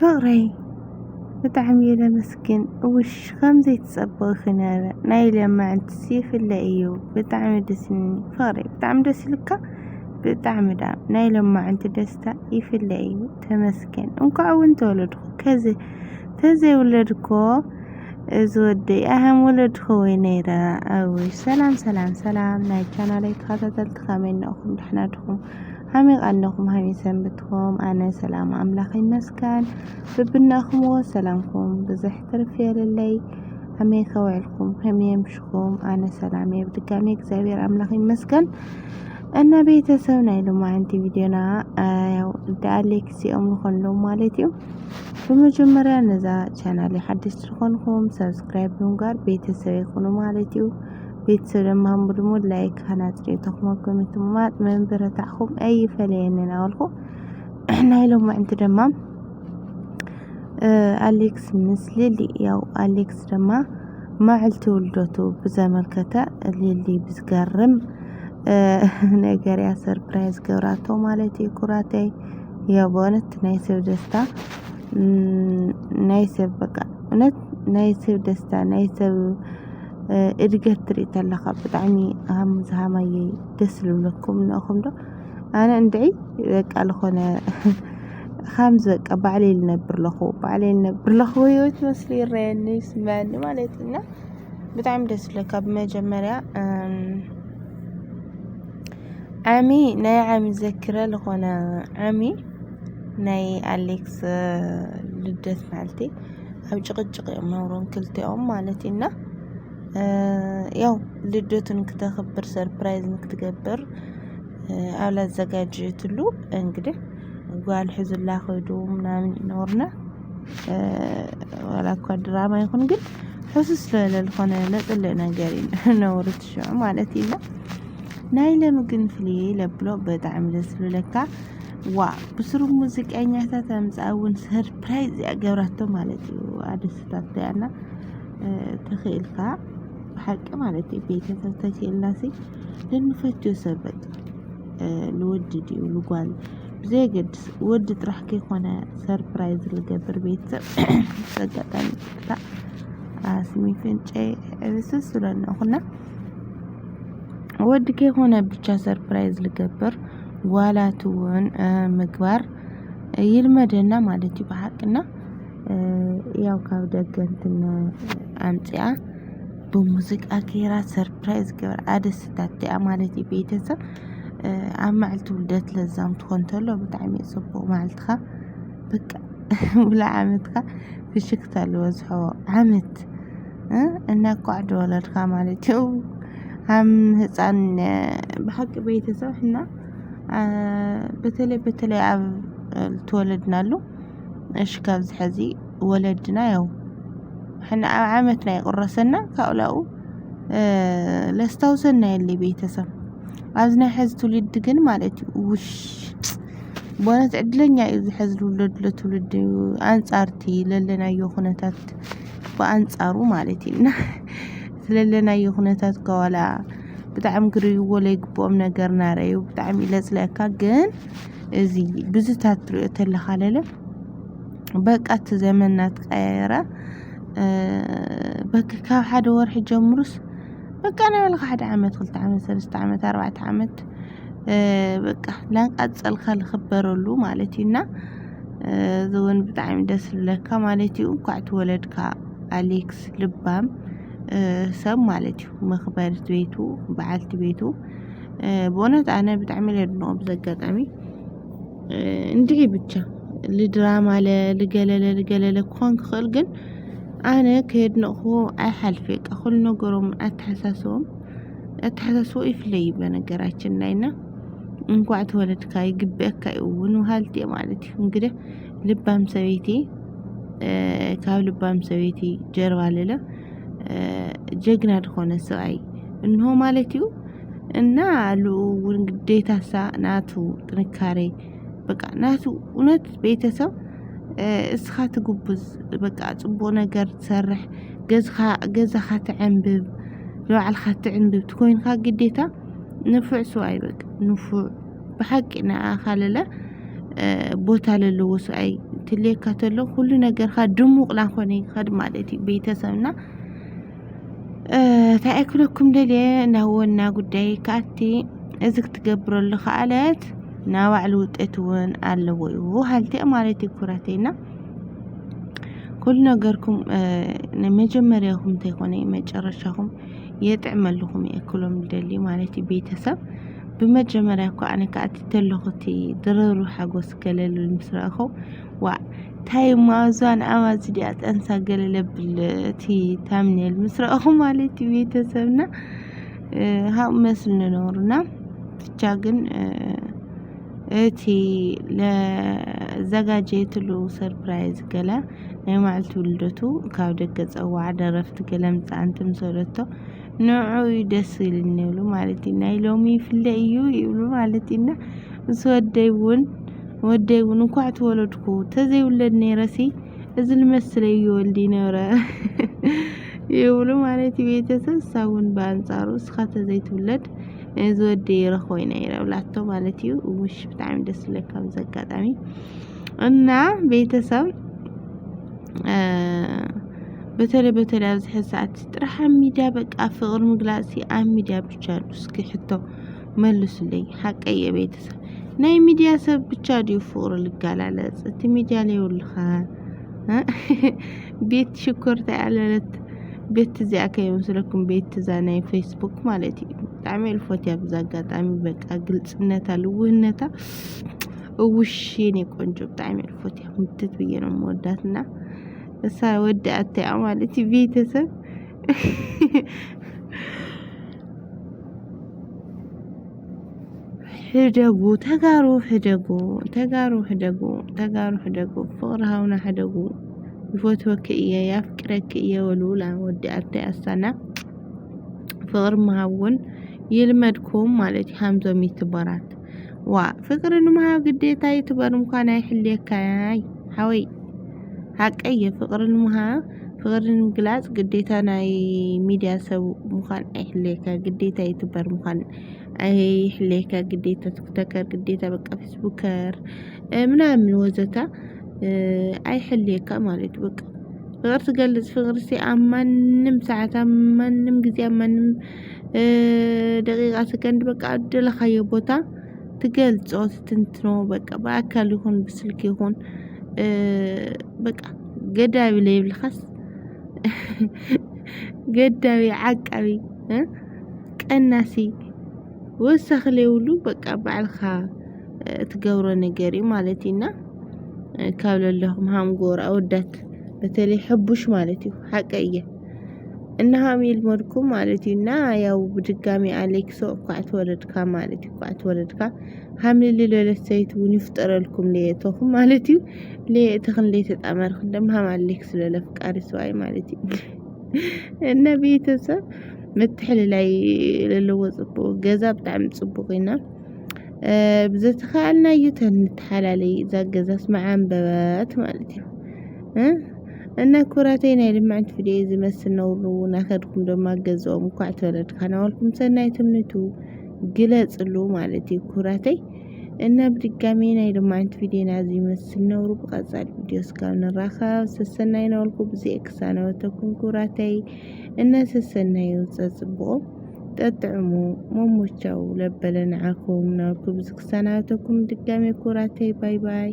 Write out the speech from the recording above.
فقري بتعمي لمسكن وش خمزة تصبغ خنارة نايلة مع السيف اللي ايو بتعمي دسني فقري بتعمي دسلكا بتعمي دام نايلة مع انت دستا اللي ايو تمسكن انكو وانت ولدكو كذا تزي ولدكو زودي اهم ولدكو وينيرا اوش سلام ناي كان عليك هذا تلتخامين اخم دحناتكم همي غنكم همي سنبتكم أنا سلام أملاخي مسكن ببناكم وسلامكم بزح ترفيا للي همي خوالكم همي يمشكم أنا سلامي بدقامي اكزابير أملاخي مسكن أنا بيتا سونا إلو ما عندي فيديونا داليك سي أملخون لو مالتيو بمجمرة نزا چانالي حدث تلخونكم سبسكرايب نونغار بيتا سويخونو مالتيو ቤተሰብ ደግሞ ላይክ ሀናትሪ ተخمكم እንተማት መንበረታኹም አይ ፈለየና ወልኹ ናይ ሎም እንት ደማ አሌክስ ምስልሊ ያው አሌክስ ደማ ማዕልቲ ውልደቱ ብዘመልከተ ሊሊ ብዝገርም ነገር ያ ሰርፕራይዝ ገብራቶ ማለት ይኩራተይ ያቦነት ናይ ሰብ ደስታ ናይ ሰብ በቃ እውነት ናይ ሰብ ደስታ ናይ ሰብ እድገት ትርኢት ኣለኻ ብጣዕሚ ኣም ዝሃማይ ደስ ልብለኩም ንኹም ዶ ኣነ እንድዒ በቃ ለኾነ خمس በቃ ባዕለይ ልነብር ለኹ ህይወት መስሊ ይረአየኒ ይስማዓኒ ማለት እና ብጣዕሚ ደስ ልካ በመጀመርያ ዓሚ ናይ ዓሚ ዘክረ ለኾነ ዓሚ ናይ አሌክስ ልደት ማልቲ ኣብ ጭቅጭቅ እዮም ነውሮን ክልቲኦም ማለትና ያው ልደቱን ከተከብር ሰርፕራይዝ ንክትገብር አብላ ዘጋጀትሉ እንግዲህ ጓል ሕዝላ ኸዱ ምናምን ይኖርና ወላ እኮ ድራማ ይሁን ግን ሕሱስ ለለልኾነ ለጥለ ነገር ነውርት ሸው ማለት ይላ ናይ ለምግን ፍሊ ለብሎ በጣም ደስ ብለካ ዋ ብስሩ ሙዚቀኛታት አምጻውን ሰርፕራይዝ ያገብራቶ ማለት እዩ አደስታት ያና ተخيلካ حق مالتي بيت فتاتي الناسي لنفتو سبت لوددي ولقال زي قد ودت راح كي خونا سربرايز لقبر بيت سقطان تا اسمي فنجي اسس لنا خونا ود كي خونا بيتشا سربرايز لقبر ولا تون مقبار يلمدنا مالتي بحقنا ያው ካውደገንትና አምጪያ በሙዚቃ ከራ ሰርፕራይዝ ገበር አደስታት አማለቲ ቤተሰብ አማልቱ ልደት ለዛም ትኮንተሎ በጣም ይጽቡ ማልትኻ በቃ ወላ ዓመትካ ፍሽክታል ወዝሖ ዓመት እና ቋዕዶ ወለድካ ማለት ነው አም ህፃን በሐቅ ቤተሰብ እና በተለይ አብ ተወለድናሉ እሺ ካብዝ ሕዚ ወለድና ያው حنا عامتنا يقرسنا كاولاو لاستوسنا يلي بيتسم ازنا حز تولد ግን ማለት ውሽ ቦነት ዕድለኛ እዚ ሕዝ ለትውልድ አንጻርቲ ለለናዮ ሁነታት በአንጻሩ ማለት እና ስለለናዮ ሁነታት ከዋላ በጣም ግሪው ወለይ ግቦም ነገር ናረዩ በጣም ይለጽለካ ግን እዚ ብዙታት ተለኻለለ በቃት ዘመናት ቀየራ بك كاب حدا ورح جمرس بك أنا ولا حدا عمت قلت عمت 3 عمت 4 عمت بك لان أتصل خل خبروا له مالتينا ذون بتعم دس لك مالتي وقعت ولدك أليكس لبام سب مالتي مخبرت بيتو بعلت بيتو بونت أنا بتعمل إنه بزقت عمي ندعي بتشا لدراما لجلل كون خلقن أنا كيدنا هو أحلفك أقول نقرم أتحسسوا إفلي بنقراتنا لنا እንኳን ተወለድካይ ግበካይ ወኑ ሃልቲ ማለት እንግዲህ ልባም ሰቤቲ ካብ ልባም ሰቤቲ ጀርባ ለለ ጀግና ደሆነ ሰአይ እንሆ ማለት እዩ እና አሉ ግዴታሳ ናቱ ጥንካሬ በቃ ናቱ እውነት ቤተሰብ እስኻ ትጉብዝ በቃ ጽቦ ነገር ትሰርሕ ገዛኻ ትዕንብብ ለዓልኻ ትዕንብብ ትኮይንካ ግዴታ ንፉዕ ሰአይ በቃ ንፉዕ بحقنا خلله بوتا للو سعي ትልየካተሎ ሁሉ ነገር ድሙቕ ላንኾነ ይኸድ ማለት እዩ ቤተሰብና ታይክለኩም ደልየ ናወና ጉዳይ ካቲ እዚ ክትገብረሉ ኸኣለት ናባዕሉ ውጤትውን ኣለዎ እዩ ሃልቴ ማለት ኩራቴና كل ነገርኩም ንመጀመሪያኩም እንተይኮነ መጨረሻኩም የጥዕመልኩም የክሎም ደሊ ማለት ቤተሰብ በመጀመሪያ እኮ ኣነ ካቲ ተለኹቲ ድረሩ ሓጎስ ገለሉ ምስራኹ ዋ ታይ ማዛን ኣማዝ ዲያ ጠንሳ ገለለብል ቲ ታምኔል ምስራኹ ማለት ቤተሰብና ሃው መስል ነውርና ብቻ ግን እቲ ለዘጋጀትሉ ሰርፕራይዝ ገላ ናይ ማዕልቲ ውልደቱ ካብ ደገ ጸዋዕ ደረፍት ገለም ጻንትም ሰለቶ ንዑ ደስ ይልኒ ብሉ ማለት ናይ ሎሚ ፍለ እዩ ይብሉ ማለትና ወደይውን እንኳዕ ተወለድኩ ተዘይውለድ ነይረሲ እዚ ልመስለ እዩ ወልዲ ነውረ ይብሉ ማለት ቤተሰብ ሳውን ባንጻሩ ስኻተ ዘይትውለድ ዝወደይ ረኾይና ይረብላቶ ማለት እዩ ውሽ ብጣዕሚ ደስ ይለካ በዘጋጣሚ እና ቤተሰብ በተለይ ኣብዚ ሰዓት ጥራሕ ሚዲያ በቃ ፍቅር ምግላጽ ሚዲያ ብቻ እስኪ ሕቶ መልሱልኝ ሐቀየ ቤተሰብ ናይ ሚዲያ ሰብ ብቻ ዲዩ ፍቅር ልጋላለጽ እቲ ሚዲያ ላይ ወልኻ ቤት ሽኮርታ ያለለት ቤት ዚያከ ይመስለኩም ቤት ዛናይ ፌስቡክ ማለት እዩ تعمل فوتيا بزاقاتامي بقى ግልጽነታ ልውህነታ ውሽ የኔ ቆንጆ تعمل فوتيا ምትት ብዬ ነው ወዳትና እሳ ወዳት ማለት ቤተሰብ ሕደጉ ተጋሩ ፍቅርሃውና ሕደጉ ይፎትወክ ያፍቅረክ ወሉላ ወዳት ያሳና ፍቅር ማውን ይልመድኩም ማለት ሃምዞ ሚትበራት ዋ ፍቅርን ማው ግዴታ ይትበር እንኳን አይሕልየካይ ሃዊ ሐቀየ ፍቅርን ግላጽ ግዴታ ናይ ሚዲያ ሰብ እንኳን አይሕልየካ ግዴታ ይትበር እንኳን አይሕልየካ ግዴታ ትክተከር ግዴታ በቃ ፌስቡከር ምናምን ወዘታ አይሕልየካ ማለት በቃ ፍቅር ትገልጽ ፍቅር አማንም ሰዓት አማንም ጊዜ አማንም ደቂቃ ሰከንድ በቃ አደለኸየ ቦታ ትገልጾ ትንትኖ በቃ በአካል ይሁን በስልክ ይሁን በቃ ገዳቢ ላይ ብልኻስ ገዳቢ ዓቃቢ ቀናሲ ወሰኽለ ይውሉ በቃ ባልኻ ትገብሮ ነገሪ ማለትና ካብለለኹም ሃምጎር አወዳት በተለይ ሕቡሽ ማለት እዩ ሐቀየ እና ሃሚል ሞድኩም ማለት እና ያው በድጋሚ አሌክሶ ቋት ወለድካ ማለት ቋት ወለድካ ሃሚል ለለሰይት ወንፍጠረልኩም ለየተኹም ማለት እዩ ለየተኽን ለየተጣመርክ ደም ሃም አሌክስ ለለፍቃሪ ሰዋይ ማለት እዩ እና ቤተሰብ ምትሕልላይ ለለወጽቦ ገዛ በጣም ጽቡቅና ብዘተኻልና ይተንተሐላለይ ዛገዛስ ማዓንበባት ማለት እዩ እና ኩራቴና ልማዕት ቪዲዮ ዝመስል ነው ናኸድኩም ደማገዘውም ቋት ወለድካ ናወልኩም ሰናይ ትምንቱ ግለጽሉ ማለት እዩ ኩራቴይ እና በድጋሚ ናይ ልማዕት ቪዲዮና ዝመስል ነው በቀጻል ቪዲዮስ ጋር ንራኸብ ሰሰናይ ናወልኩም በዚክሳና ወተኩም ኩራቴይ እና ሰሰናይ ወጽጽቦ ተጥዕሙ ሞሞቻው ለበለናዓኩም ናወልኩም በዚክሳና ወተኩም ድጋሚ ኩራቴይ ባይ ባይ